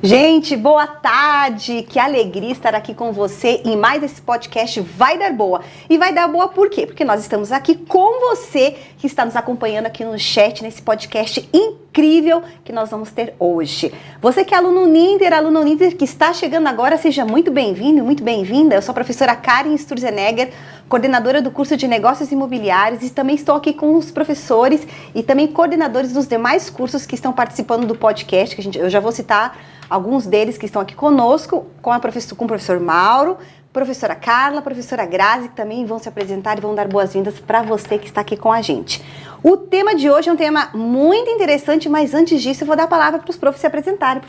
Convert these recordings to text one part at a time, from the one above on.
Gente, boa tarde! Que alegria estar aqui com você em mais esse podcast Vai Dar Boa. E vai dar boa por quê? Porque nós estamos aqui com você que está nos acompanhando aqui no chat, nesse podcast incrível que nós vamos ter hoje. Você que é aluno Ninter que está chegando agora, seja muito bem-vindo, muito bem-vinda. Eu sou a professora Karen Sturzenegger, coordenadora do curso de Negócios Imobiliários, e também estou aqui com os professores e também coordenadores dos demais cursos que estão participando do podcast, que eu já vou citar alguns deles que estão aqui conosco, com o professor Mauro, professora Carla, professora Grazi, que também vão se apresentar e vão dar boas-vindas para você que está aqui com a gente. O tema de hoje é um tema muito interessante, mas antes disso eu vou dar a palavra para os professores se apresentarem.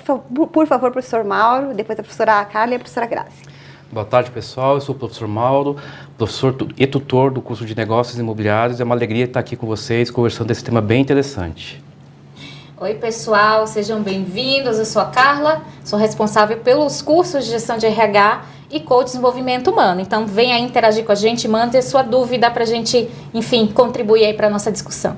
Por favor, professor Mauro, depois a professora Carla e a professora Grazi. Boa tarde, pessoal. Eu sou o professor Mauro, professor e tutor do curso de Negócios Imobiliários. É uma alegria estar aqui com vocês, conversando desse tema bem interessante. Oi, pessoal. Sejam bem-vindos. Eu sou a Carla, sou responsável pelos cursos de Gestão de RH e Coach Desenvolvimento Humano. Então, venha interagir com a gente, mande sua dúvida para a gente, enfim, contribuir aí para a nossa discussão.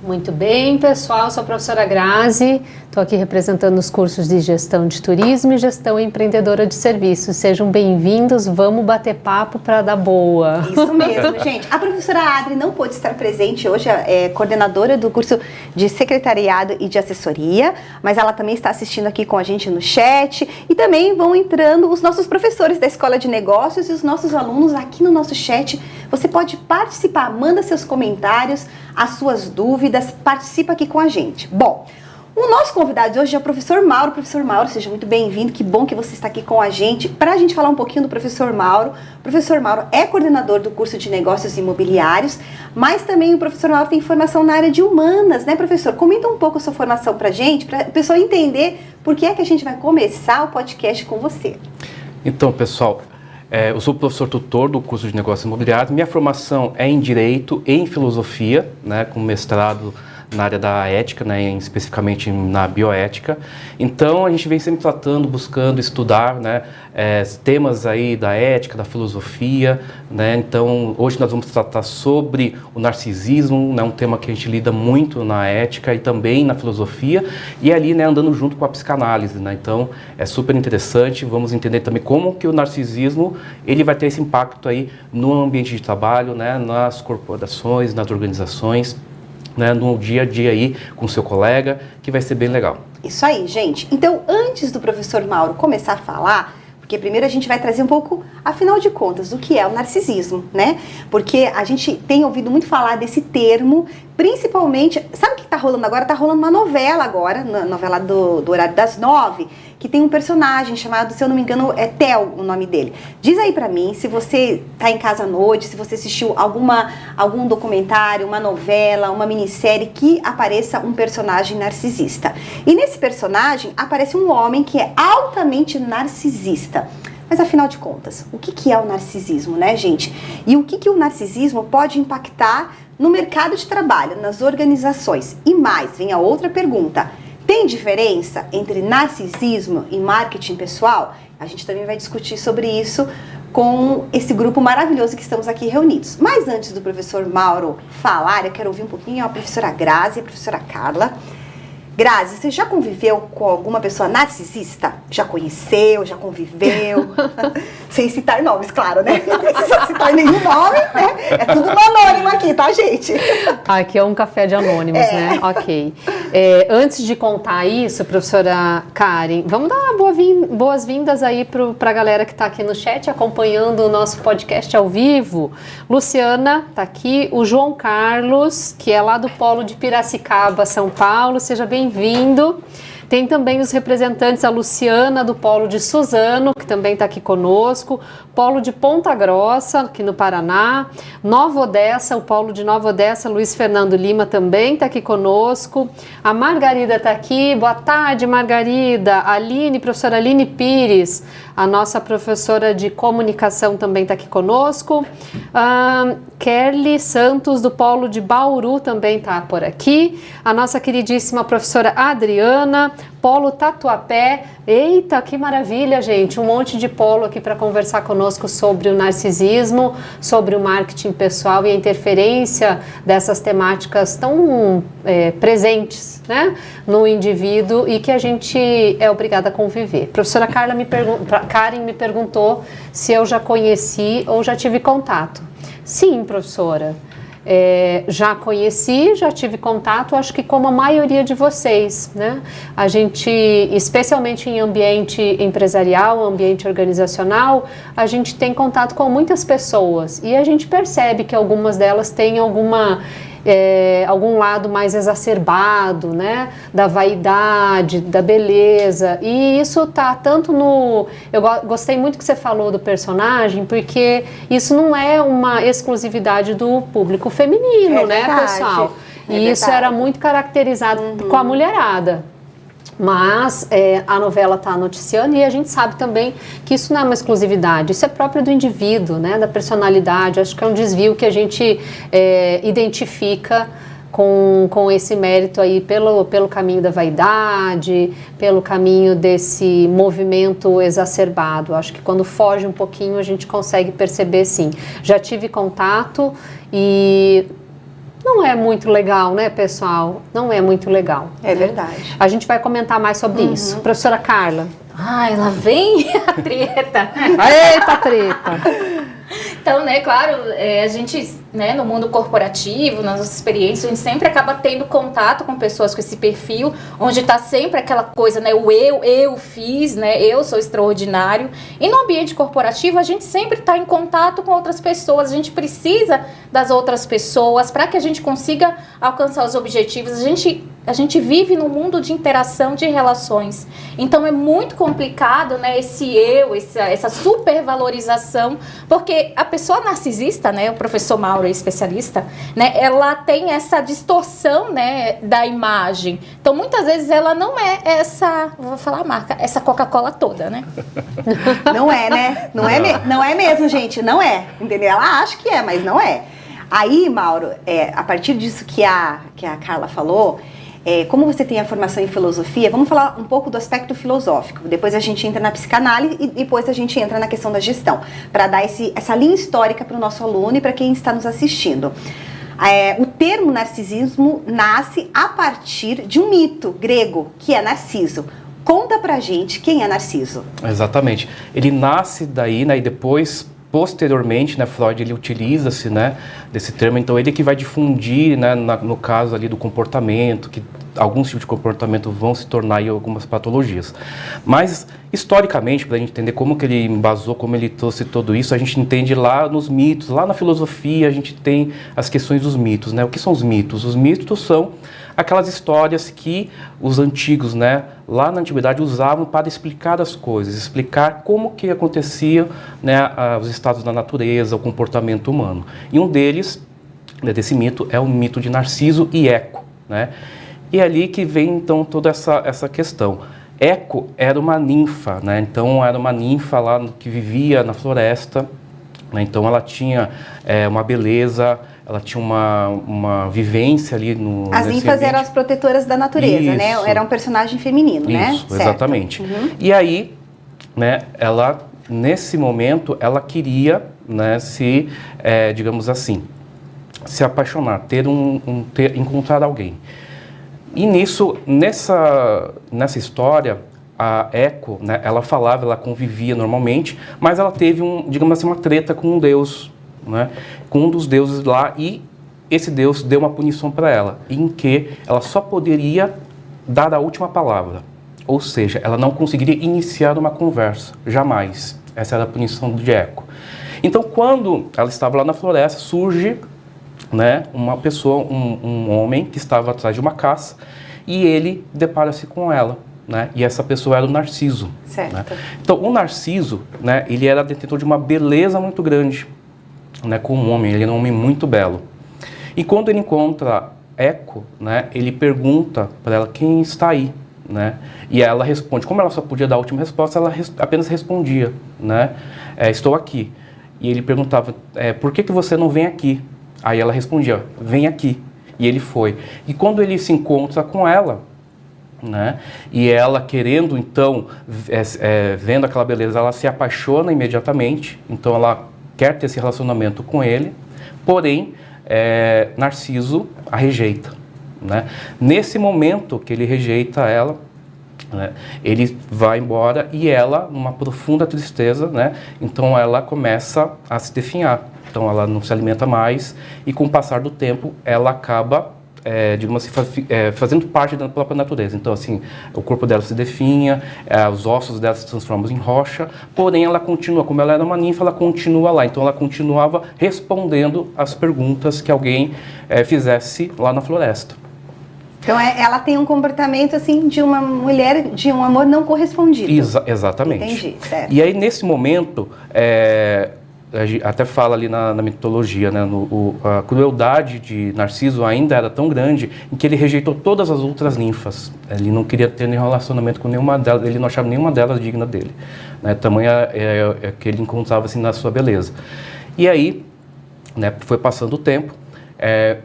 Muito bem, pessoal, sou a professora Grazi, estou aqui representando os cursos de Gestão de Turismo e Gestão Empreendedora de Serviços. Sejam bem-vindos, vamos bater papo para dar boa. Isso mesmo, gente. A professora Adri não pôde estar presente hoje, é coordenadora do curso de Secretariado e de Assessoria, mas ela também está assistindo aqui com a gente no chat, e também vão entrando os nossos professores da Escola de Negócios e os nossos alunos aqui no nosso chat. Você pode participar, manda seus comentários, as suas dúvidas, participa aqui com a gente. Bom, o nosso convidado de hoje é o professor Mauro. Professor Mauro, seja muito bem-vindo, que bom que você está aqui com a gente. Para a gente falar um pouquinho do professor Mauro, o professor Mauro é coordenador do curso de Negócios Imobiliários, mas também o professor Mauro tem formação na área de humanas, né, professor? Comenta um pouco a sua formação para a gente, para o pessoal entender por que é que a gente vai começar o podcast com você. Então, pessoal, eu sou professor tutor do curso de Negócios Imobiliários. Minha formação é em Direito e em Filosofia, né, com mestrado na área da ética, né, especificamente na bioética. Então, a gente vem sempre tratando, buscando estudar, né, temas aí da ética, da filosofia, né. Então, hoje nós vamos tratar sobre o narcisismo, né, um tema que a gente lida muito na ética e também na filosofia, e ali, né, andando junto com a psicanálise, né. Então, é super interessante. Vamos entender também como que o narcisismo ele vai ter esse impacto aí no ambiente de trabalho, né, nas corporações, nas organizações, né, no dia a dia aí com o seu colega, que vai ser bem legal. Isso aí, gente. Então, antes do professor Mauro começar a falar, porque primeiro a gente vai trazer um pouco, afinal de contas, o que é o narcisismo, né? Porque a gente tem ouvido muito falar desse termo, principalmente, sabe o que tá rolando agora? Tá rolando uma novela agora, na novela do horário das 9, que tem um personagem chamado, se eu não me engano, é Theo, o nome dele. Diz aí pra mim, se você tá em casa à noite, se você assistiu algum documentário, uma novela, uma minissérie que apareça um personagem narcisista. E nesse personagem aparece um homem que é altamente narcisista. Mas afinal de contas, o que é o narcisismo, né, gente? E o que o narcisismo pode impactar no mercado de trabalho, nas organizações? E mais, vem a outra pergunta. Tem diferença entre narcisismo e marketing pessoal? A gente também vai discutir sobre isso com esse grupo maravilhoso que estamos aqui reunidos. Mas antes do professor Mauro falar, eu quero ouvir um pouquinho a professora Grazi e a professora Carla. Grazi, você já conviveu com alguma pessoa narcisista? Já conheceu, já conviveu? Sem citar nomes, claro, né? Não precisa citar nenhum nome, né? É tudo anônimo aqui, tá, gente? Aqui é um café de anônimos, né? Ok. Antes de contar isso, professora Karen, vamos dar boas-vindas aí para a galera que está aqui no chat, acompanhando o nosso podcast ao vivo. Luciana está aqui, o João Carlos, que é lá do Polo de Piracicaba, São Paulo, seja bem-vindo. Tem também os representantes, a Luciana do Polo de Suzano, que também está aqui conosco, Polo de Ponta Grossa, aqui no Paraná, Nova Odessa, o Polo de Nova Odessa, Luiz Fernando Lima também está aqui conosco, a Margarida está aqui, boa tarde, Margarida, Aline, professora Aline Pires, a nossa professora de comunicação também está aqui conosco, Kelly Santos do Polo de Bauru também está por aqui, a nossa queridíssima professora Adriana, Polo Tatuapé. Eita, que maravilha, gente! Um monte de polo aqui para conversar conosco sobre o narcisismo, sobre o marketing pessoal e a interferência dessas temáticas tão presentes, né, no indivíduo e que a gente é obrigada a conviver. A professora Karen me perguntou se eu já conheci ou já tive contato. Sim, professora. Já conheci, já tive contato, acho que como a maioria de vocês, né? A gente, especialmente em ambiente empresarial, ambiente organizacional, a gente tem contato com muitas pessoas e a gente percebe que algumas delas têm algum lado mais exacerbado, né, da vaidade, da beleza, e isso tá tanto no... Eu gostei muito que você falou do personagem, porque isso não é uma exclusividade do público feminino, né, pessoal? E isso era muito caracterizado com a mulherada. Mas a novela está noticiando e a gente sabe também que isso não é uma exclusividade, isso é próprio do indivíduo, né, da personalidade. Acho que é um desvio que a gente identifica com esse mérito aí pelo caminho da vaidade, pelo caminho desse movimento exacerbado. Acho que quando foge um pouquinho a gente consegue perceber, sim. Já tive contato e... não é muito legal, né, pessoal? Não é muito legal. É verdade. A gente vai comentar mais sobre isso. Professora Carla. Ai, lá vem a treta. Eita, treta. Então, né, claro, a gente, né, no mundo corporativo, nas nossas experiências, a gente sempre acaba tendo contato com pessoas com esse perfil, onde está sempre aquela coisa, né, o eu fiz, né, eu sou extraordinário. E no ambiente corporativo, a gente sempre está em contato com outras pessoas, a gente precisa das outras pessoas para que a gente consiga alcançar os objetivos. A gente vive num mundo de interação, de relações. Então é muito complicado, né, essa supervalorização, porque a pessoa narcisista, né, o professor Mauro é especialista, né, ela tem essa distorção, né, da imagem. Então muitas vezes ela não é vou falar a marca, essa Coca-Cola toda, né? Não é, né? Não é mesmo, gente, não é. Entendeu? Ela acha que é, mas não é. Aí, Mauro, a partir disso que a Carla falou, como você tem a formação em filosofia, vamos falar um pouco do aspecto filosófico. Depois a gente entra na psicanálise e depois a gente entra na questão da gestão, para dar essa linha histórica para o nosso aluno e para quem está nos assistindo. O termo narcisismo nasce a partir de um mito grego, que é Narciso. Conta pra gente quem é Narciso. Exatamente. Ele nasce daí, né, e depois... posteriormente, né, Freud ele utiliza-se, né, desse termo, então ele que vai difundir, né, no caso ali do comportamento, que alguns tipos de comportamento vão se tornar aí algumas patologias. Mas, historicamente, para a gente entender como que ele embasou, como ele trouxe tudo isso, a gente entende lá nos mitos, lá na filosofia a gente tem as questões dos mitos, né? O que são os mitos? Os mitos são aquelas histórias que os antigos, né, lá na antiguidade usavam para explicar as coisas, explicar como que acontecia, né, os estados da natureza, o comportamento humano. E um deles, né, desse mito, é o mito de Narciso e Eco, né? E é ali que vem então toda essa questão. Eco era uma ninfa, né? Então era uma ninfa lá que vivia na floresta, né? Então ela tinha uma beleza, ela tinha uma vivência ali no... As ninfas eram as protetoras da natureza, isso, né? Era um personagem feminino, né? Isso, exatamente. Uhum. E aí, né, ela, nesse momento, ela queria, né, digamos assim, se apaixonar, encontrar alguém. E nessa história, a Eco, né, ela falava, ela convivia normalmente, mas ela teve, digamos assim, uma treta com um deus, né, com um dos deuses lá, e esse deus deu uma punição para ela, em que ela só poderia dar a última palavra, ou seja, ela não conseguiria iniciar uma conversa, jamais. Essa era a punição de Eco. Então, quando ela estava lá na floresta, surge, né, uma pessoa, um homem que estava atrás de uma caça, e ele depara-se com ela, né, e essa pessoa era o Narciso. Certo. Né? Então, o Narciso, né, ele era detentor de uma beleza muito grande, né, como um homem, ele era um homem muito belo. E quando ele encontra Eco, né, ele pergunta para ela quem está aí, né, e ela responde. Como ela só podia dar a última resposta, ela apenas respondia, né, estou aqui. E ele perguntava, por que você não vem aqui? Aí ela respondia, vem aqui. E ele foi. E quando ele se encontra com ela, né? E ela querendo, então, vendo aquela beleza, ela se apaixona imediatamente, então ela quer ter esse relacionamento com ele, porém, Narciso a rejeita, né? Nesse momento que ele rejeita ela, né, ele vai embora e ela, numa profunda tristeza, né, então ela começa a se definhar, então ela não se alimenta mais e com o passar do tempo ela acaba digamos assim, fazendo parte da própria natureza. Então, assim, o corpo dela se definha, os ossos dela se transformam em rocha, porém ela continua, como ela era uma ninfa, ela continua lá. Então, ela continuava respondendo às perguntas que alguém fizesse lá na floresta. Então, ela tem um comportamento, assim, de uma mulher, de um amor não correspondido. Exatamente. Entendi, certo. E aí, nesse momento, a gente até fala ali na mitologia, né, a crueldade de Narciso ainda era tão grande em que ele rejeitou todas as outras ninfas. Ele não queria ter nenhum relacionamento com nenhuma delas, ele não achava nenhuma delas digna dele, né, tamanha que ele encontrava assim, na sua beleza. E aí, né, foi passando o tempo,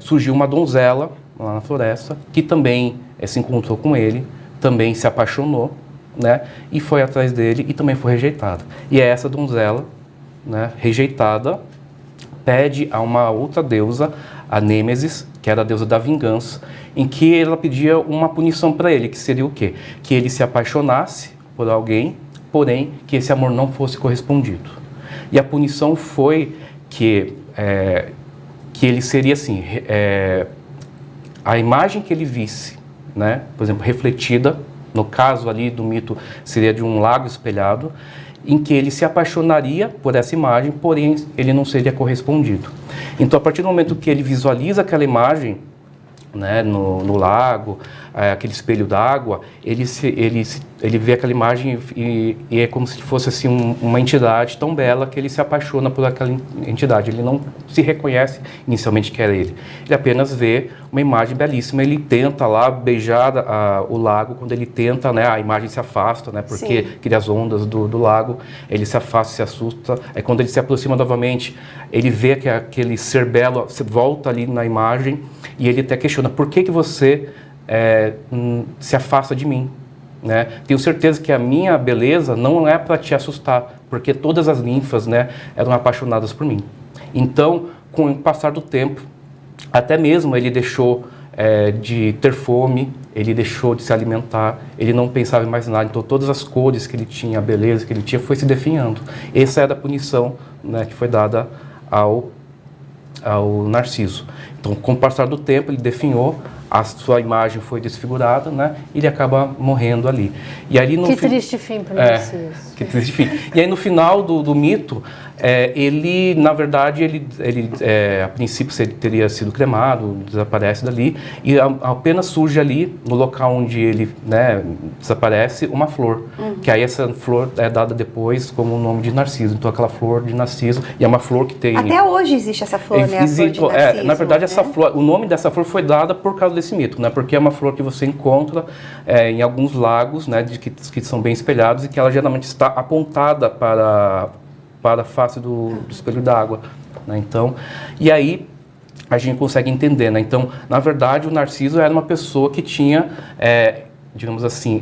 surgiu uma donzela lá na floresta, que também se encontrou com ele, também se apaixonou, né, e foi atrás dele e também foi rejeitada. E essa donzela, né, rejeitada, pede a uma outra deusa, a Nêmesis, que era a deusa da vingança, em que ela pedia uma punição para ele, que seria o quê? Que ele se apaixonasse por alguém, porém que esse amor não fosse correspondido. E a punição foi que ele seria assim, a imagem que ele visse, né, por exemplo, refletida, no caso ali do mito seria de um lago espelhado, em que ele se apaixonaria por essa imagem, porém ele não seria correspondido. Então, a partir do momento que ele visualiza aquela imagem, né, no lago, aquele espelho d'água, ele vê aquela imagem e é como se fosse assim, uma entidade tão bela que ele se apaixona por aquela entidade. Ele não se reconhece inicialmente que era ele. Ele apenas vê uma imagem belíssima. Ele tenta lá beijar o lago. Quando ele tenta, né, a imagem se afasta, né, porque cria as ondas do lago. Ele se afasta, se assusta. Aí quando ele se aproxima novamente, ele vê que aquele ser belo volta ali na imagem e ele até questiona: por que você se afasta de mim? Né? Tenho certeza que a minha beleza não é para te assustar, porque todas as ninfas, né, eram apaixonadas por mim. Então, com o passar do tempo, até mesmo ele deixou de ter fome, ele deixou de se alimentar, ele não pensava em mais nada. Então, todas as cores que ele tinha, a beleza que ele tinha, foi se definhando. Essa era a punição, né, que foi dada ao Narciso. Então, com o passar do tempo, ele definhou, a sua imagem foi desfigurada, né? E ele acaba morrendo ali. E ali que triste fim para Narciso. Que triste fim. E aí no final do mito, ele, na verdade, ele a princípio teria sido cremado, desaparece dali, e apenas surge ali, no local onde ele, né, desaparece, uma flor. Que aí essa flor é dada depois como o nome de Narciso. Então aquela flor de Narciso, e é uma flor que tem... Até hoje existe essa flor, né? Existe, a flor de Narciso, na verdade, né? essa flor, o nome dessa flor foi dada por causa desse mito, né? Porque é uma flor que você encontra em alguns lagos, né, que são bem espelhados e que ela geralmente está apontada para a face do espelho d'água, né? Então, e aí a gente consegue entender, né? Então, na verdade, o Narciso era uma pessoa que tinha, digamos assim,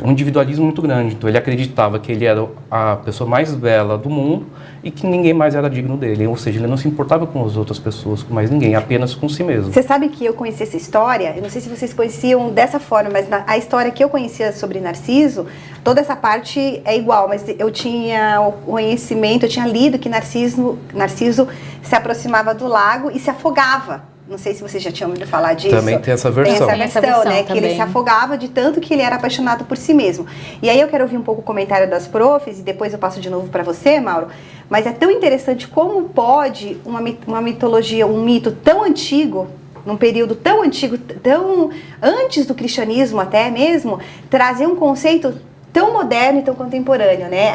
um individualismo muito grande. Então, ele acreditava que ele era a pessoa mais bela do mundo e que ninguém mais era digno dele. Ou seja, ele não se importava com as outras pessoas, com mais ninguém, apenas com si mesmo. Você sabe que eu conheci essa história, eu não sei se vocês conheciam dessa forma, mas a história que eu conhecia sobre Narciso, toda essa parte é igual, mas eu tinha o conhecimento, eu tinha lido que Narciso se aproximava do lago e se afogava. Não sei se vocês já tinham ouvido falar disso. Também tem essa versão. Tem essa versão, né? Que ele se afogava de tanto que ele era apaixonado por si mesmo. E aí eu quero ouvir um pouco o comentário das profs e depois eu passo de novo para você, Mauro. Mas é tão interessante como pode uma mitologia, um mito tão antigo, num período tão antigo, tão antes do cristianismo até mesmo, trazer um conceito tão moderno e tão contemporâneo, né?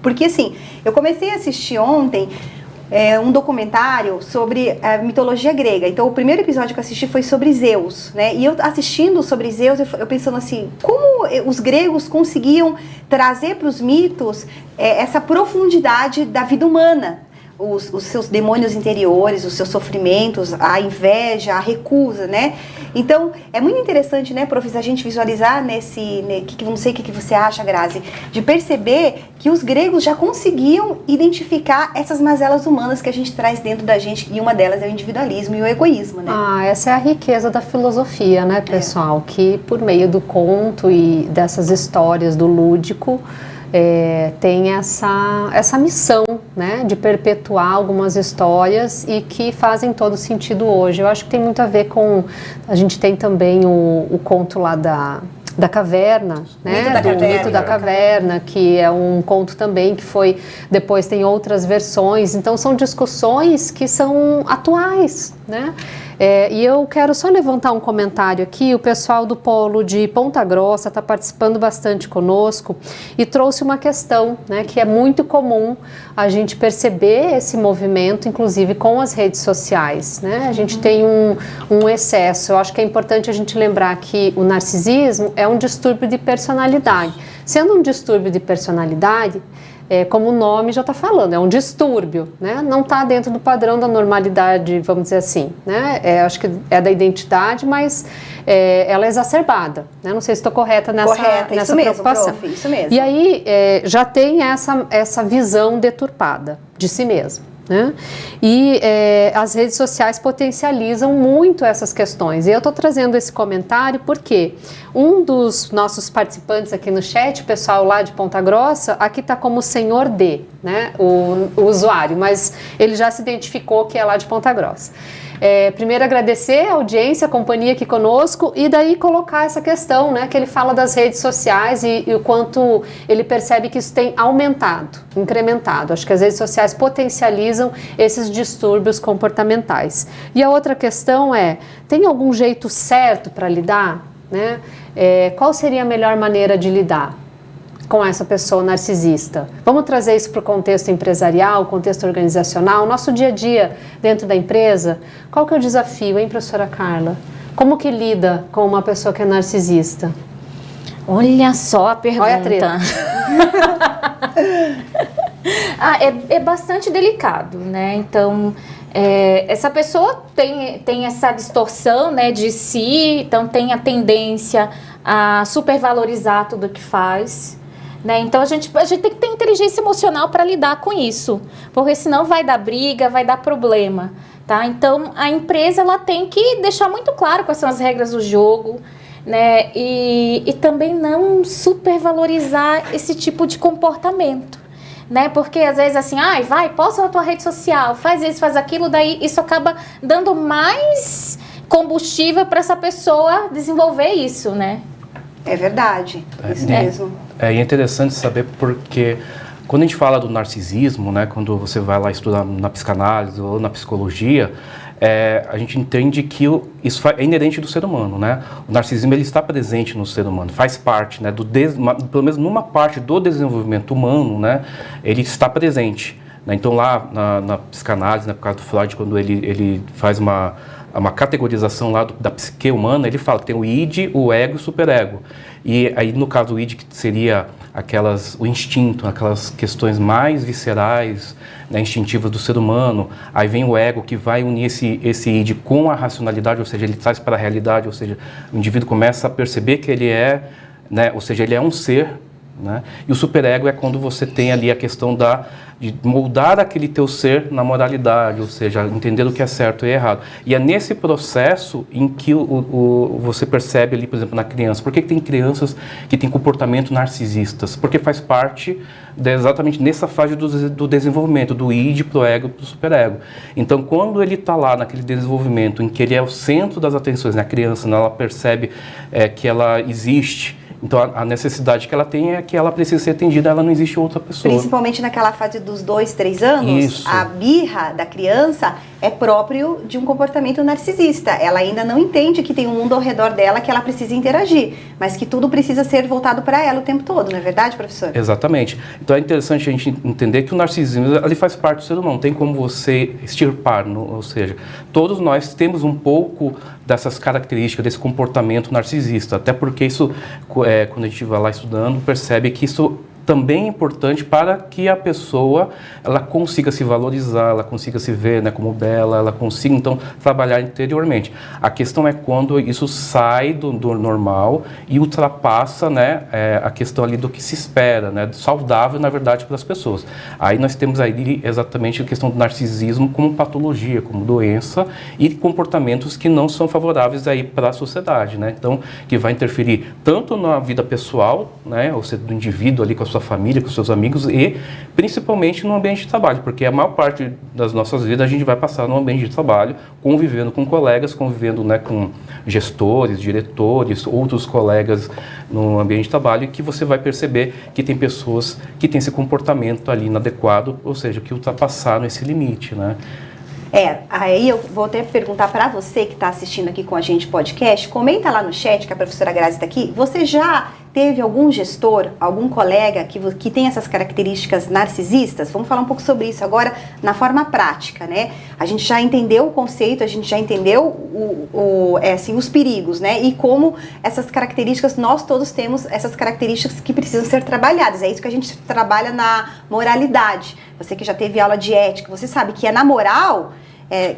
Porque assim, eu comecei a assistir ontem um documentário sobre a mitologia grega. Então, o primeiro episódio que eu assisti foi sobre Zeus, né? E eu assistindo sobre Zeus, eu pensando assim, como os gregos conseguiam trazer para os mitos essa profundidade da vida humana? os seus demônios interiores, os seus sofrimentos, a inveja, a recusa, né? Então, é muito interessante, né, professor, a gente visualizar não sei o que você acha, Grazi, de perceber que os gregos já conseguiam identificar essas mazelas humanas que a gente traz dentro da gente, e uma delas é o individualismo e o egoísmo, né? Essa é a riqueza da filosofia, né, pessoal? Que por meio do conto e dessas histórias do lúdico, tem essa missão, né, de perpetuar algumas histórias e que fazem todo sentido hoje. Eu acho que tem muito a ver com... A gente tem também o conto lá da caverna, né? Mito da caverna, que é um conto também que foi... Depois tem outras versões. Então, são discussões que são atuais, né? E eu quero só levantar um comentário aqui. O pessoal do Polo de Ponta Grossa está participando bastante conosco e trouxe uma questão, né, que é muito comum a gente perceber esse movimento, inclusive com as redes sociais, né? A gente tem um excesso. Eu acho que é importante a gente lembrar que o narcisismo é um distúrbio de personalidade. Sendo um distúrbio de personalidade, como o nome já está falando, é um distúrbio, né? Não está dentro do padrão da normalidade, vamos dizer assim, né? Acho que é da identidade, mas ela é exacerbada, né? Não sei se estou correta nessa isso preocupação. Mesmo, prof, isso mesmo. E aí já tem essa visão deturpada de si mesmo, né? E as redes sociais potencializam muito essas questões. E eu estou trazendo esse comentário porque um dos nossos participantes aqui no chat, o pessoal lá de Ponta Grossa, aqui está como Senhor D, né? O usuário, mas ele já se identificou que é lá de Ponta Grossa. Primeiro agradecer a audiência, a companhia aqui conosco e daí colocar essa questão, né, que ele fala das redes sociais e o quanto ele percebe que isso tem aumentado, incrementado. Acho que as redes sociais potencializam esses distúrbios comportamentais. E a outra questão tem algum jeito certo para lidar, né? Qual seria a melhor maneira de lidar com essa pessoa narcisista? Vamos trazer isso para o contexto empresarial, contexto organizacional, nosso dia a dia dentro da empresa. Qual que é o desafio, hein, professora Carla? Como que lida com uma pessoa que é narcisista? Olha só a pergunta. Olha a treta. É bastante delicado, né? Então, essa pessoa tem essa distorção, né, de si, então tem a tendência a supervalorizar tudo que faz. Né? Então, a gente tem que ter inteligência emocional para lidar com isso, porque senão vai dar briga, vai dar problema, tá? Então, a empresa ela tem que deixar muito claro quais são as regras do jogo, né? E também não supervalorizar esse tipo de comportamento, né? Porque, às vezes, assim, posta na tua rede social, faz isso, faz aquilo, daí isso acaba dando mais combustível para essa pessoa desenvolver isso, né? É verdade, isso mesmo. É interessante saber porque quando a gente fala do narcisismo, né, quando você vai lá estudar na psicanálise ou na psicologia, a gente entende que isso é inerente do ser humano, né? O narcisismo ele está presente no ser humano, faz parte, né, pelo menos numa parte do desenvolvimento humano, né, ele está presente. Né? Então lá na psicanálise, né, por causa do Freud, quando ele faz uma categorização lá da psique humana, ele fala que tem o id, o ego e o superego. E aí, no caso do id, que seria o instinto, aquelas questões mais viscerais, né, instintivas do ser humano. Aí vem o ego, que vai unir esse id com a racionalidade, ou seja, ele traz para a realidade, ou seja, o indivíduo começa a perceber que ele né, ou seja, ele é um ser. Né? E o superego é quando você tem ali a questão de moldar aquele teu ser na moralidade, ou seja, entender o que é certo e errado. E é nesse processo em que você percebe ali, por exemplo, na criança. Por que tem crianças que têm comportamento narcisistas? Porque faz parte exatamente nessa fase do desenvolvimento, do id para o ego e para o superego. Então, quando ele está lá naquele desenvolvimento em que ele é o centro das atenções, né? A criança, né, ela percebe que ela existe. Então, a necessidade que ela tem é que ela precisa ser atendida, ela não existe outra pessoa. Principalmente naquela fase dos 2, 3 anos, Isso. A birra da criança é próprio de um comportamento narcisista. Ela ainda não entende que tem um mundo ao redor dela que ela precisa interagir, mas que tudo precisa ser voltado para ela o tempo todo, não é verdade, professor? Exatamente. Então, é interessante a gente entender que o narcisismo ele faz parte do ser humano, não tem como você extirpar, ou seja, todos nós temos um pouco dessas características, desse comportamento narcisista, até porque isso, quando a gente vai lá estudando, percebe que isso também é importante para que a pessoa ela consiga se valorizar, ela consiga se ver, né, como bela, ela consiga então trabalhar interiormente. A questão é quando isso sai do normal e ultrapassa, né, a questão ali do que se espera, né, saudável na verdade para as pessoas. Aí nós temos aí exatamente a questão do narcisismo como patologia, como doença e comportamentos que não são favoráveis aí para a sociedade, né? Então que vai interferir tanto na vida pessoal, né, ou seja, do indivíduo ali com a sua família, com os seus amigos e principalmente no ambiente de trabalho, porque a maior parte das nossas vidas a gente vai passar no ambiente de trabalho, convivendo com colegas, convivendo, né, com gestores, diretores, outros colegas no ambiente de trabalho, e que você vai perceber que tem pessoas que têm esse comportamento ali inadequado, ou seja, que ultrapassaram esse limite, né? Aí eu vou até perguntar para você que está assistindo aqui com a gente podcast, comenta lá no chat, que a professora Grazi está aqui, você já teve algum gestor, algum colega que tem essas características narcisistas? Vamos falar um pouco sobre isso agora na forma prática, né? A gente já entendeu o conceito, a gente já entendeu os perigos, né? E como essas características, nós todos temos essas características que precisam ser trabalhadas. É isso que a gente trabalha na moralidade. Você que já teve aula de ética, você sabe que é na moral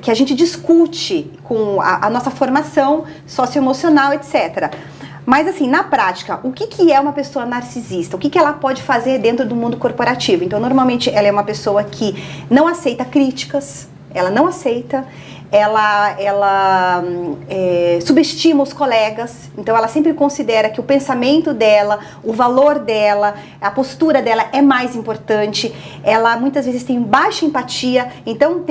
que a gente discute com a nossa formação socioemocional, etc. Mas assim, na prática, o que é uma pessoa narcisista? O que ela pode fazer dentro do mundo corporativo? Então, normalmente, ela é uma pessoa que não aceita críticas, ela não aceita, ela subestima os colegas, então ela sempre considera que o pensamento dela, o valor dela, a postura dela é mais importante, ela muitas vezes tem baixa empatia, então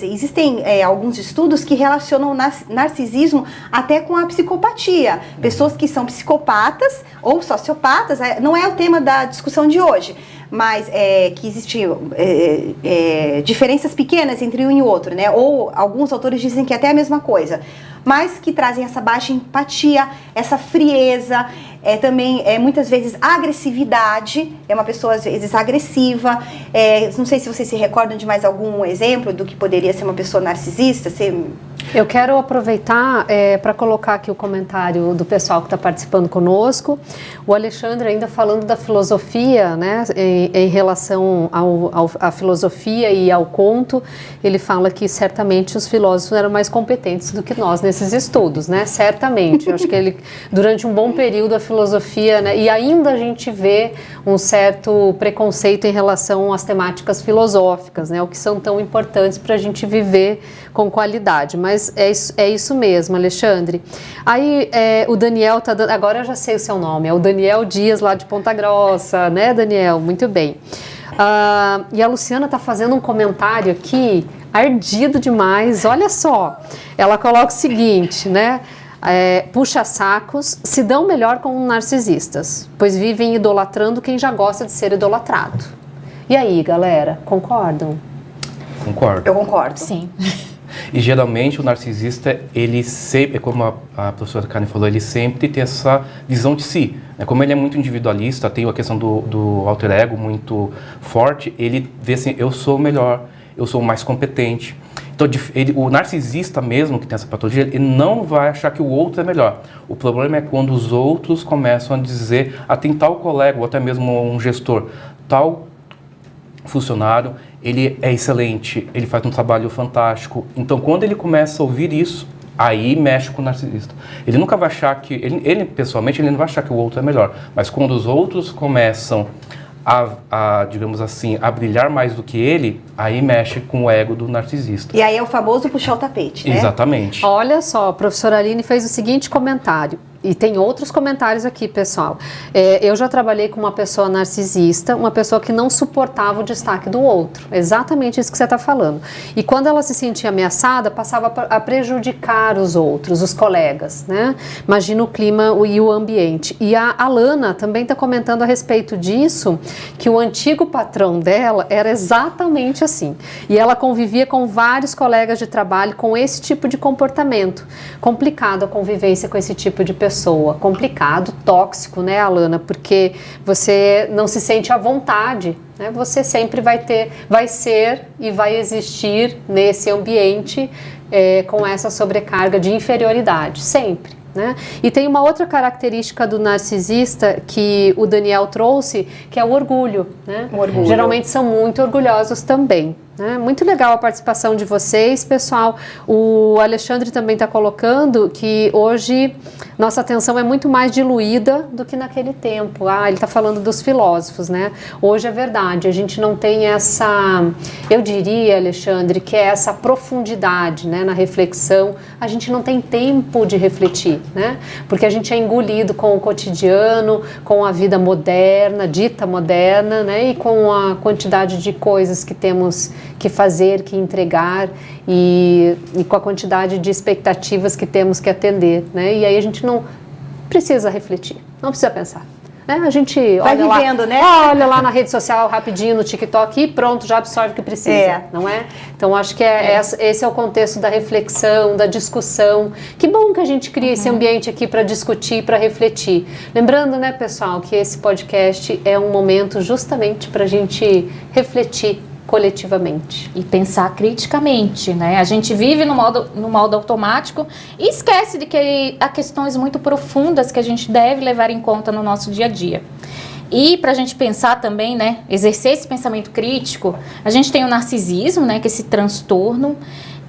existem alguns estudos que relacionam o narcisismo até com a psicopatia, pessoas que são psicopatas ou sociopatas, não é o tema da discussão de hoje, mas que existem diferenças pequenas entre um e o outro, né? Ou alguns autores dizem que é até a mesma coisa, mas que trazem essa baixa empatia, essa frieza, também muitas vezes agressividade, é uma pessoa às vezes agressiva, não sei se vocês se recordam de mais algum exemplo do que poderia ser uma pessoa narcisista. Eu quero aproveitar para colocar aqui o comentário do pessoal que está participando conosco. O Alexandre ainda falando da filosofia, né, em relação à filosofia e ao conto, ele fala que certamente os filósofos eram mais competentes do que nós nesses estudos, né? Certamente. Eu acho que durante um bom período a filosofia, né, e ainda a gente vê um certo preconceito em relação às temáticas filosóficas, né, o que são tão importantes para a gente viver com qualidade. Mas é isso mesmo, Alexandre. Aí o Daniel tá dando, agora eu já sei o seu nome, é o Daniel Dias lá de Ponta Grossa, né, Daniel? Muito bem. E a Luciana tá fazendo um comentário aqui, ardido demais, olha só. Ela coloca o seguinte, né? Puxa-sacos se dão melhor com narcisistas, pois vivem idolatrando quem já gosta de ser idolatrado. E aí, galera, concordam? Concordo. Eu concordo. Sim. E geralmente o narcisista, ele sempre, como a professora Karen falou, ele sempre tem essa visão de si. Como ele é muito individualista, tem a questão do alter ego muito forte, ele vê assim, eu sou o melhor, eu sou o mais competente. Então, o narcisista mesmo, que tem essa patologia, ele não vai achar que o outro é melhor. O problema é quando os outros começam a dizer, tem tal colega, ou até mesmo um gestor, tal funcionário, ele é excelente, ele faz um trabalho fantástico. Então, quando ele começa a ouvir isso, aí mexe com o narcisista. Ele nunca vai achar que, ele pessoalmente, ele não vai achar que o outro é melhor. Mas quando os outros começam digamos assim, a brilhar mais do que ele, aí mexe com o ego do narcisista. E aí é o famoso puxar o tapete, né? Exatamente. Olha só, a professora Aline fez o seguinte comentário. E tem outros comentários aqui, pessoal. Eu já trabalhei com uma pessoa narcisista, uma pessoa que não suportava o destaque do outro. Exatamente isso que você está falando. E quando ela se sentia ameaçada, passava a prejudicar os outros, os colegas, né? Imagina o clima e o ambiente. E a Alana também está comentando a respeito disso, que o antigo patrão dela era exatamente assim. E ela convivia com vários colegas de trabalho com esse tipo de comportamento. Complicado a convivência com esse tipo de pessoa. Complicado, tóxico, né, Alana? Porque você não se sente à vontade, né? Você sempre vai ser e vai existir nesse ambiente com essa sobrecarga de inferioridade, sempre. né? E tem uma outra característica do narcisista que o Daniel trouxe, que é o orgulho, né? O orgulho. Geralmente são muito orgulhosos também. Muito legal a participação de vocês, pessoal. O Alexandre também está colocando que hoje nossa atenção é muito mais diluída do que naquele tempo. Ele está falando dos filósofos, né? Hoje é verdade, a gente não tem essa, eu diria, Alexandre, que é essa profundidade, né, na reflexão. A gente não tem tempo de refletir, né? Porque a gente é engolido com o cotidiano, com a vida moderna, dita moderna, né? E com a quantidade de coisas que temos que fazer, que entregar e com a quantidade de expectativas que temos que atender, né? E aí a gente não precisa refletir, não precisa pensar, né? A gente olha vivendo, né? Olha lá na rede social rapidinho, no TikTok e pronto, já absorve o que precisa, não é? Então acho que esse é o contexto da reflexão, da discussão. Que bom que a gente cria esse ambiente aqui para discutir, para refletir. Lembrando, né, pessoal, que esse podcast é um momento justamente para a gente refletir coletivamente. E pensar criticamente, né? A gente vive no modo automático e esquece de que há questões muito profundas que a gente deve levar em conta no nosso dia a dia. E para a gente pensar também, né, exercer esse pensamento crítico, a gente tem o narcisismo, né, que é esse transtorno.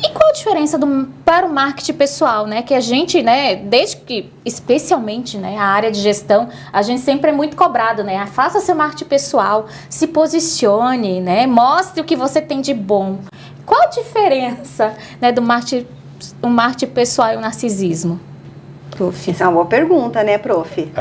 E qual a diferença para o marketing pessoal, né? Que a gente, né, desde que, especialmente, né, a área de gestão, a gente sempre é muito cobrado, né? Faça seu marketing pessoal, se posicione, né? Mostre o que você tem de bom. Qual a diferença, né, do marketing pessoal e o narcisismo? Prof. Isso é uma boa pergunta, né, prof?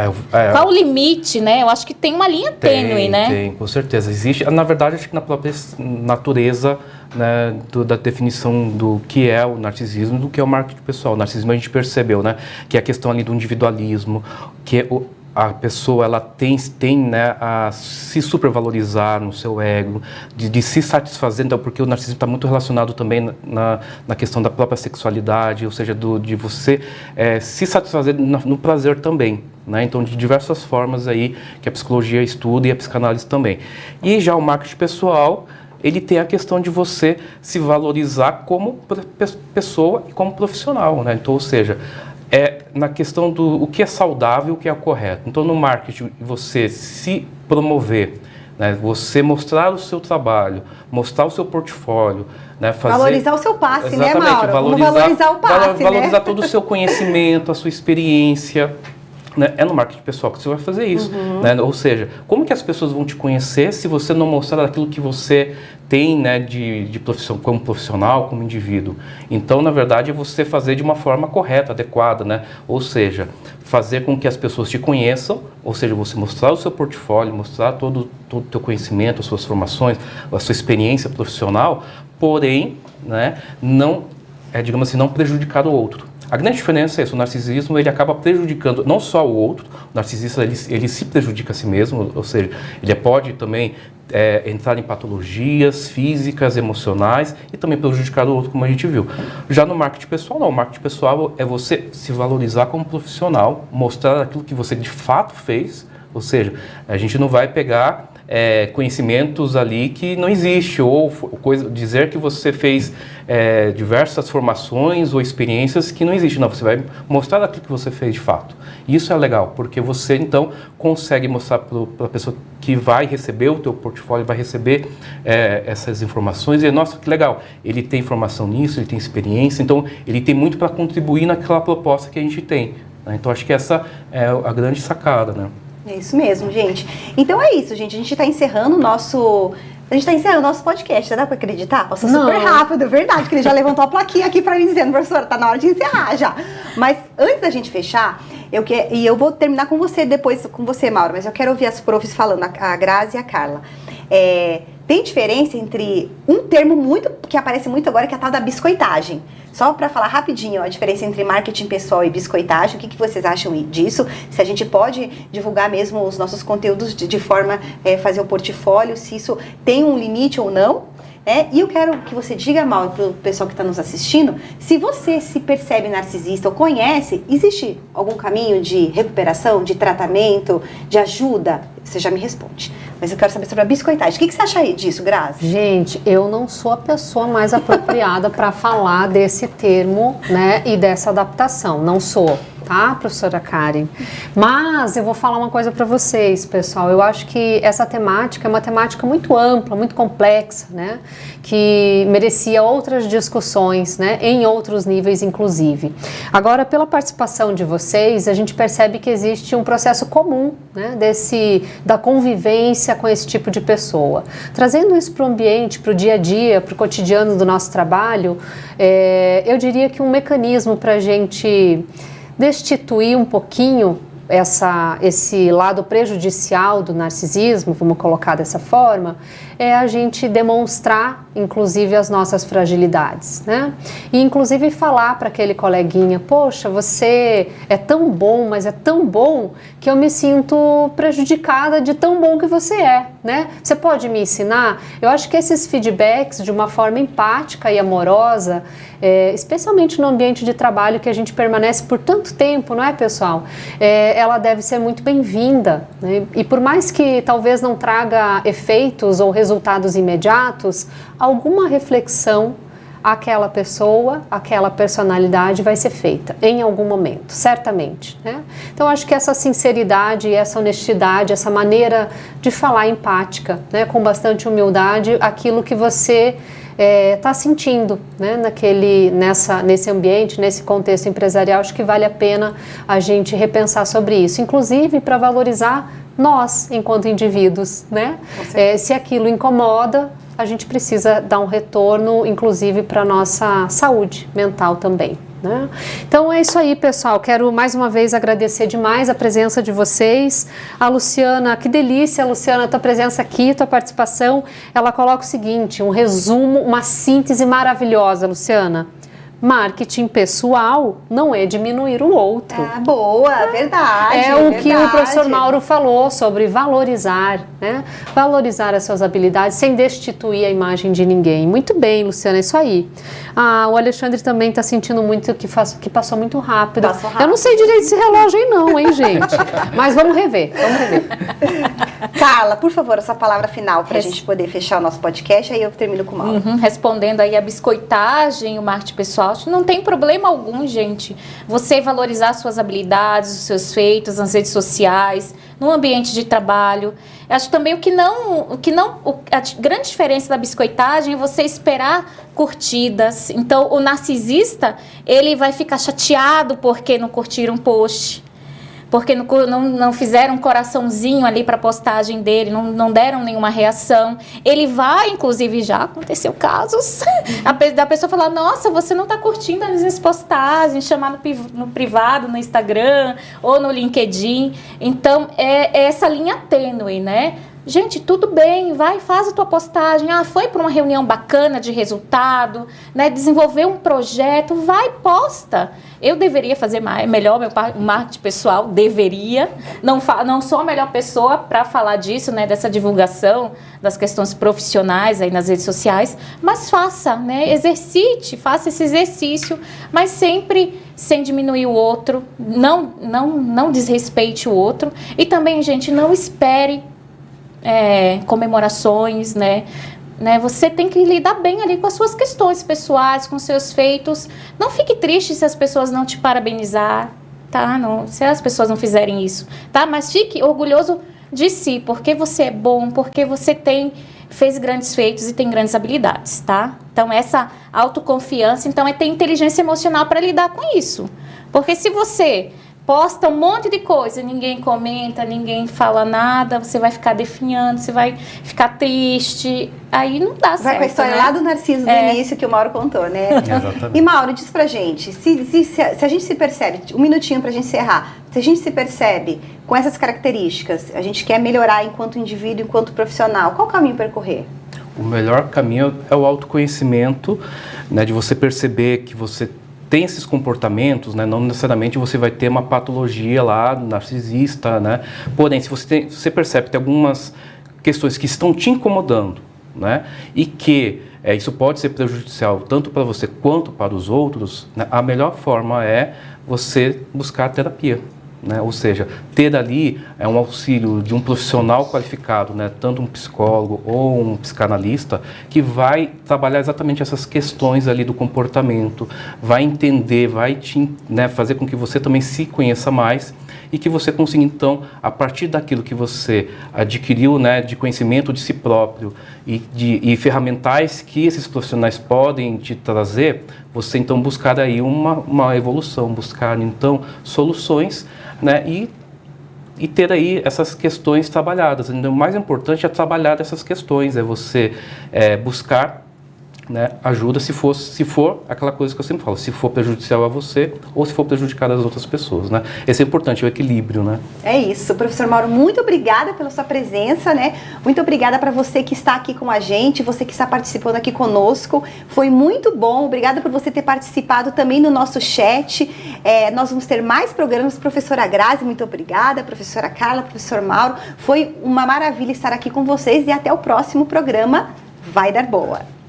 Qual o limite, né? Eu acho que tem uma linha tênue, né? Tem, com certeza. Existe, na verdade, acho que na própria natureza, né, da definição do que é o narcisismo, do que é o marketing pessoal. O narcisismo a gente percebeu, né, que é a questão ali do individualismo, que a pessoa ela tem né, a se supervalorizar no seu ego, de se satisfazer, então, porque o narcisismo está muito relacionado também na questão da própria sexualidade, ou seja, de você se satisfazer no prazer também. Né? Então, de diversas formas aí que a psicologia estuda e a psicanálise também. E já o marketing pessoal, ele tem a questão de você se valorizar como pessoa e como profissional, né? Então, ou seja, na questão do o que é saudável, o que é correto. Então, no marketing, você se promover, né? Você mostrar o seu trabalho, mostrar o seu portfólio, né? Valorizar o seu passe, exatamente, né, Mauro? Valorizar o passe, valorizar né? todo o seu conhecimento, a sua experiência. Né? É no marketing pessoal que você vai fazer isso, né? Ou seja, como que as pessoas vão te conhecer se você não mostrar aquilo que você tem, né, de profissão, como profissional, como indivíduo? Então, na verdade, é você fazer de uma forma correta, adequada, né? Ou seja, fazer com que as pessoas te conheçam, ou seja, você mostrar o seu portfólio, mostrar todo o teu conhecimento, as suas formações, a sua experiência profissional, porém, né, não, digamos assim, não prejudicar o outro. A grande diferença é isso, o narcisismo ele acaba prejudicando não só o outro, o narcisista ele se prejudica a si mesmo, ou seja, ele pode também entrar em patologias físicas, emocionais e também prejudicar o outro, como a gente viu. Já no marketing pessoal, não, o marketing pessoal é você se valorizar como profissional, mostrar aquilo que você de fato fez, ou seja, a gente não vai pegar conhecimentos ali que não existe, ou dizer que você fez diversas formações ou experiências que não existem. Não, você vai mostrar aquilo que você fez de fato. Isso é legal, porque você então consegue mostrar para a pessoa que vai receber o teu portfólio, vai receber essas informações, e nossa, que legal, ele tem formação nisso, ele tem experiência, então ele tem muito para contribuir naquela proposta que a gente tem. Né? Então acho que essa é a grande sacada, né? É isso mesmo, gente. Então é isso, gente. A gente está encerrando o nosso podcast. Dá para acreditar? Passou super rápido, é verdade, que ele já levantou a plaquinha aqui para mim dizendo, professora, tá na hora de encerrar já. Mas antes da gente fechar, eu vou terminar com você depois, com você, Mauro, mas eu quero ouvir as profs falando, a Grazi e a Carla. Tem diferença entre um termo que aparece muito agora, que é a tal da biscoitagem. Só para falar rapidinho, a diferença entre marketing pessoal e biscoitagem, o que vocês acham disso? Se a gente pode divulgar mesmo os nossos conteúdos de forma fazer o portfólio, se isso tem um limite ou não. E eu quero que você diga, Mauro, para o pessoal que está nos assistindo, se você se percebe narcisista ou conhece, existe algum caminho de recuperação, de tratamento, de ajuda? Você já me responde. Mas eu quero saber sobre a biscoitagem. O que você acha aí disso, Grazi? Gente, eu não sou a pessoa mais apropriada para falar desse termo, né, e dessa adaptação. Não sou. tá, professora Karen? Mas eu vou falar uma coisa para vocês, pessoal. Eu acho que essa temática é uma temática muito ampla, muito complexa, né? Que merecia outras discussões, né? Em outros níveis, inclusive. Agora, pela participação de vocês, a gente percebe que existe um processo comum, né? Da convivência com esse tipo de pessoa. Trazendo isso para o ambiente, para o dia a dia, para o cotidiano do nosso trabalho, eu diria que um mecanismo para a gente destituir um pouquinho esse lado prejudicial do narcisismo, vamos colocar dessa forma, é a gente demonstrar, inclusive, as nossas fragilidades, né? E, inclusive, falar para aquele coleguinha, poxa, você é tão bom, mas é tão bom que eu me sinto prejudicada de tão bom que você é, né? Você pode me ensinar? Eu acho que esses feedbacks, de uma forma empática e amorosa, especialmente no ambiente de trabalho que a gente permanece por tanto tempo, não é, pessoal? Ela deve ser muito bem-vinda, né? E por mais que talvez não traga efeitos ou resultados imediatos, alguma reflexão aquela pessoa, aquela personalidade vai ser feita em algum momento, certamente, né? Então, acho que essa sinceridade, essa honestidade, essa maneira de falar empática, né, com bastante humildade, aquilo que você está sentindo, né, nesse ambiente, nesse contexto empresarial, acho que vale a pena a gente repensar sobre isso, inclusive para valorizar nós, enquanto indivíduos, né? Se aquilo incomoda, a gente precisa dar um retorno, inclusive, para a nossa saúde mental também, né? Então é isso aí, pessoal. Quero mais uma vez agradecer demais a presença de vocês. A Luciana, que delícia, Luciana, tua presença aqui, tua participação. Ela coloca o seguinte, um resumo, uma síntese maravilhosa, Luciana. Marketing pessoal não é diminuir o outro. Ah, boa, verdade. É o que o professor Mauro falou sobre valorizar, né? Valorizar as suas habilidades sem destituir a imagem de ninguém. Muito bem, Luciana, é isso aí. O Alexandre também está sentindo muito que passou muito rápido. Eu não sei direito esse relógio aí não, hein, gente? Mas vamos rever. Carla, por favor, essa palavra final para a gente poder fechar o nosso podcast, aí eu termino com o Mauro. Respondendo aí a biscoitagem, o marketing pessoal, não tem problema algum, gente. Você valorizar suas habilidades, os seus feitos nas redes sociais, no ambiente de trabalho. Acho também a grande diferença da biscoitagem é você esperar curtidas. Então, o narcisista, ele vai ficar chateado porque não curtiram um post, porque não fizeram um coraçãozinho ali para a postagem dele, não deram nenhuma reação. Ele vai, inclusive, já aconteceu casos, da pessoa falar, nossa, você não está curtindo as minhas postagens, chamar no privado, no Instagram ou no LinkedIn. Então, é essa linha tênue, né? Gente, tudo bem, vai, faz a tua postagem. Foi para uma reunião bacana de resultado, né? Desenvolver um projeto, vai, posta. Eu deveria fazer melhor meu marketing pessoal, deveria. Não sou a melhor pessoa para falar disso, né? Dessa divulgação das questões profissionais aí nas redes sociais, mas faça, né? Exercite, faça esse exercício, mas sempre sem diminuir o outro, não desrespeite o outro. E também, gente, não espere comemorações, né? Você tem que lidar bem ali com as suas questões pessoais, com seus feitos. Não fique triste se as pessoas não te parabenizar, tá? Se as pessoas não fizerem isso, tá? Mas fique orgulhoso de si, porque você é bom, porque você fez grandes feitos e tem grandes habilidades, tá? Então, essa autoconfiança, então, é ter inteligência emocional para lidar com isso. Porque se você posta um monte de coisa, ninguém comenta, ninguém fala nada, você vai ficar definhando, você vai ficar triste, aí não dá certo. Vai com a história, né? Lá do Narciso do início que o Mauro contou, né? Exatamente. E Mauro, diz pra gente, se a gente se percebe, um minutinho pra gente encerrar, se a gente se percebe com essas características, a gente quer melhorar enquanto indivíduo, enquanto profissional, qual o caminho percorrer? O melhor caminho é o autoconhecimento, né, de você perceber que você tem esses comportamentos, né? Não necessariamente você vai ter uma patologia lá, narcisista, né? Porém, se você percebe que tem algumas questões que estão te incomodando, né? E que isso pode ser prejudicial tanto para você quanto para os outros, né? A melhor forma é você buscar terapia, né? Ou seja, ter ali um auxílio de um profissional qualificado, né? Tanto um psicólogo ou um psicanalista, que vai trabalhar exatamente essas questões ali do comportamento, vai entender, vai né, fazer com que você também se conheça mais e que você consiga, então, a partir daquilo que você adquiriu, né, de conhecimento de si próprio e ferramentais que esses profissionais podem te trazer, você, então, buscar aí uma evolução, buscar, então, soluções, né, e ter aí essas questões trabalhadas. O mais importante é trabalhar essas questões, é você buscar, né, ajuda se for aquela coisa que eu sempre falo, se for prejudicial a você ou se for prejudicar as outras pessoas, né? Esse é importante, o equilíbrio, né? É isso, professor Mauro, muito obrigada pela sua presença, né? Muito obrigada para você que está aqui com a gente, você que está participando aqui conosco, foi muito bom, obrigada por você ter participado também no nosso chat. Nós vamos ter mais programas, professora Grazi, muito obrigada, professora Carla, professor Mauro, foi uma maravilha estar aqui com vocês e até o próximo programa, vai dar boa!